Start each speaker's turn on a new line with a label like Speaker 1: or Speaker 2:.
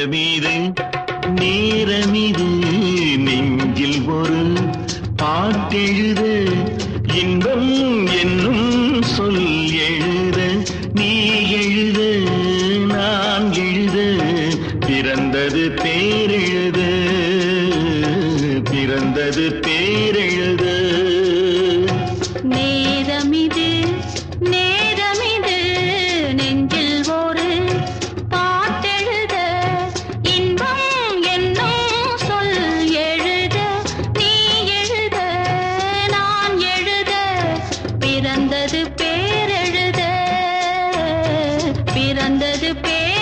Speaker 1: நேரமிது நேரமிது நெஞ்சில் ஒரு பாட்டெழுத இன்பம் என்னும் சொல் எழுத நீ எழுத நான் எழுத பிறந்தது பேரெழுத பிறந்தது பேரெழுத
Speaker 2: நேரமிது நேரமிது நெஞ்சில் ஒரு பாட்டெழுத இன்பம் என்னும் சொல் எழுத நீ எழுத நான் எழுத பிறந்தது பேரெழுத பிறந்தது பேரெழுத